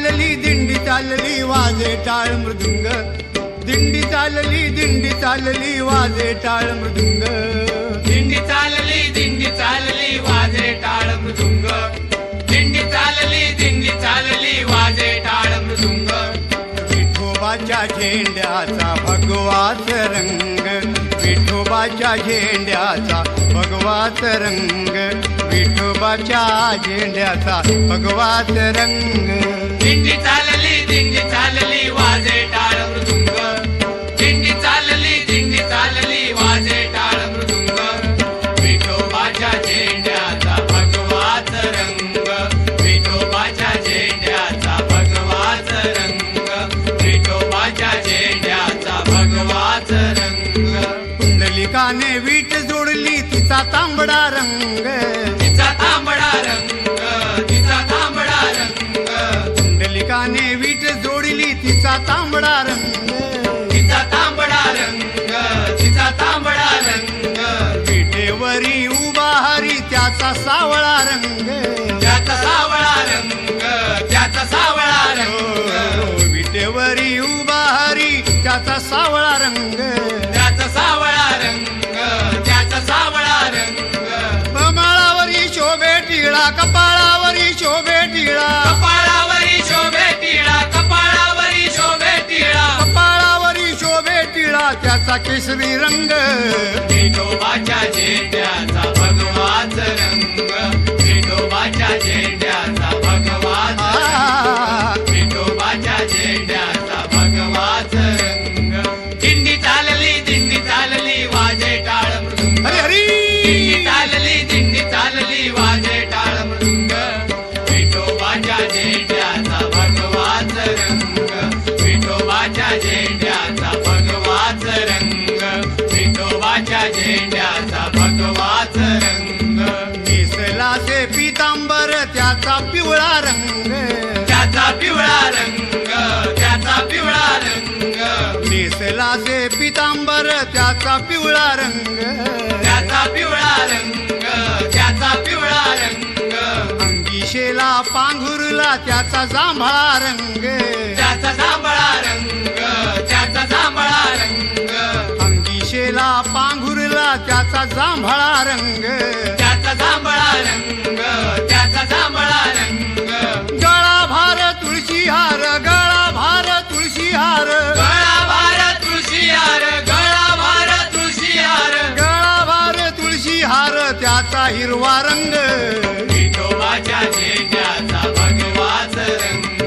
दिंडी चालली वाजे टाळ मृदुंग दिंडी चालली वाजे टाळ मृदुंग दिंडी चालली वाजे टाळ मृदुंग दिंडी चालली वाजे टाळ मृदुंग विठोबाच्या झेंड्याचा भगवाच रंग विठोबाच्या झेंड्याचा भगवाच रंग विठोबाच्या झेंड्याचा भगवाच रंग दिंडी चालली वाजे टाळ मृदुंग दिंडी चालली वाजे टाळ मृदुंग विठोबाच्या झेंड्याचा भगवाच रंग विठोबाच्या झेंड्याचा भगवाच रंग विठोबाच्या झेंड्याचा भगवाच रंग पुंडलिकाने वीट जोडली तिचा तांबडा रंग तिचा तांबडा रंग तिचा तांबडा रंग पुंडलिकाने वीट जोडली तिचा तांबडा रंग तिचा तांबडा रंग तिचा तांबडा रंग विटेवरी उभा हरी त्याचा सावळा रंग त्याचा सावळा रंग त्याचा सावळा रंग विटेवरी उभा हरी त्याचा सावळा रंग त्याचा सावळा रंग त्याचा सावळा रंग कपाळावरी शोभे टिळा कपाळावरी शोभे टिळा कपाळावरी शोभे टिळा कपाळावरी शोभे टिळा कपाळावरी शोभे टिळा त्याचा केसरी रंग विठोबाच्या झेंड्याचा भगवाच रंग विठोबाच्या झेंड्याचा भगवाच रंग विठोबाच्या झेंड्याचा भगवाच रंग दिंडी चालली वाजे टाळ मृदुंग हरी हरी दिंडी चालली वाजे टाळ मृदुंग विठोबाच्या झेंड्याचा भगवाच रंग विठोबाच्या झेंड्याचा भगवाच रंग विठोबाच्या झेंड्याचा भगवाच रंग नेसला से पितांबर त्याचा पिवळा रंग त्याचा पिवळा रंग त्याचा पिवळा रंग नेसला से पितांबर त्याचा पिवळा रंग त्याचा पिवळा रंग त्याचा पिवळा रंग अंगिशेला पांघुरला त्याचा जांभळा रंग त्याचा जांभळा रंग त्याचा जांभळा रंग अंगिशेला पांघुरला त्याचा जांभळा रंग त्याचा जांभळा रंग त्याचा जांभळा रंग गळा भार तुळशी हार गळा भार तुळशी हार गळा भार तुळशी हार गळा भार तुळशी हार गळा भार तुळशी हार त्याचा हिरवा रंग विठोबाच्या झेंड्याचा भगवाच रंग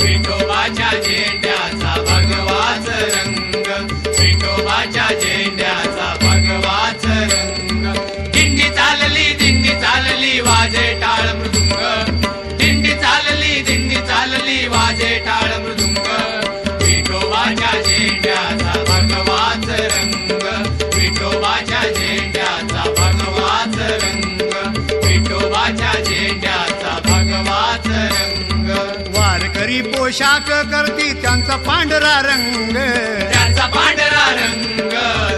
विठोबाच्या झेंड्याचा भगवाच रंग विठोबाच्या झेंड्याचा भगवाच रंग दिंडी चालली वाजे टाळ मृदुंग दिंडी चालली वाजे टाळ मृदुंग विठोबाच्या झेंड्याचा भगवाच रंग विठोबाच्या झेंड्याचा भगवाच रंग विठोबाच्या झेंड्याचा भगवाच रंग वारकरी पोशाख करती त्यांचा पांढरा रंग त्याचा पांढरा रंग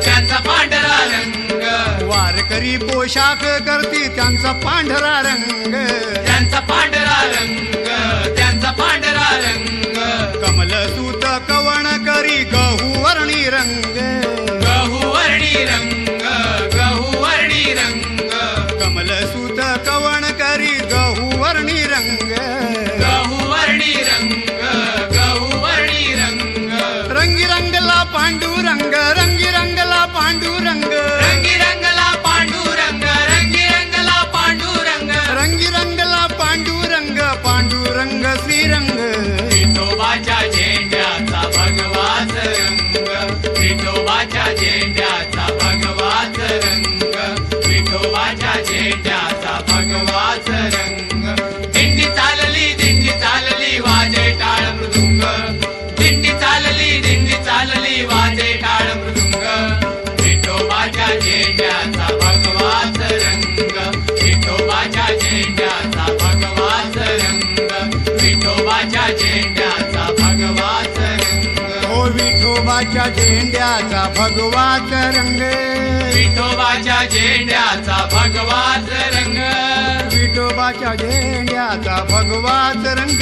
त्याचा पांढरा रंग वारकरी पोशाख करती त्यांचा पांढरा रंग त्यांचा पांढरा रंग त्यांचा पांढरा रंग कमलसूत कवण करी गहू वर्णी रंग गहुवर्णी रंग गहुवर्णी रंग कमलसूत कवण करी गहू वर्णी रंग गहुवर्णी रंग गहुवर्णी रंग रंगीरंगला पांडुरंग रंगीरंगला पांडुरंग रंगीरंगला पांडुरंग रंगीरंगला पांडुरंग रंगीरंगला पांडुरंग पांडुरंग श्रीरंग विठोबाच्या झेंड्याचा भगवाच रंग विठोबाच्या झेंड्याचा भगवाच रंग विठोबाच्या झेंड्याचा भगवाच रंग दिंडी चालली वाजे टाळ मृदुंग दिंडी चालली वाजे टाळ मृदुंग विठोबाच्या झेंड्याचा भगवाच रंग विठोबाच्या झेंड्याचा भगवाच रंग विठोबाच्या झेंड्याचा भगवाच रंग हो विठोबाच्या झेंड्याचा भगवाच रंग विठोबाच्या झेंड्याचा भगवाच रंग विठोबा विठोबाच्या झेंड्याचा भगवाच रंग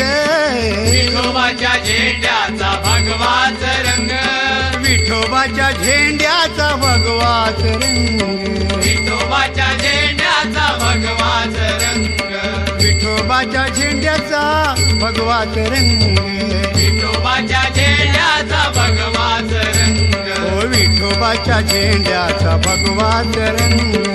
विठोबाच्या झेंड्याचा भगवाच रंग विठोबाच्या झेंड्याचा भगवाच रंग विठोबाच्या झेंड्याचा भगवाच रंग विठोबाच्या झेंड्याचा भगवाच रंग विठोबाच्या झेंड्याचा भगवाच रंग ओ विठोबाच्या झेंड्याचा भगवाच रंग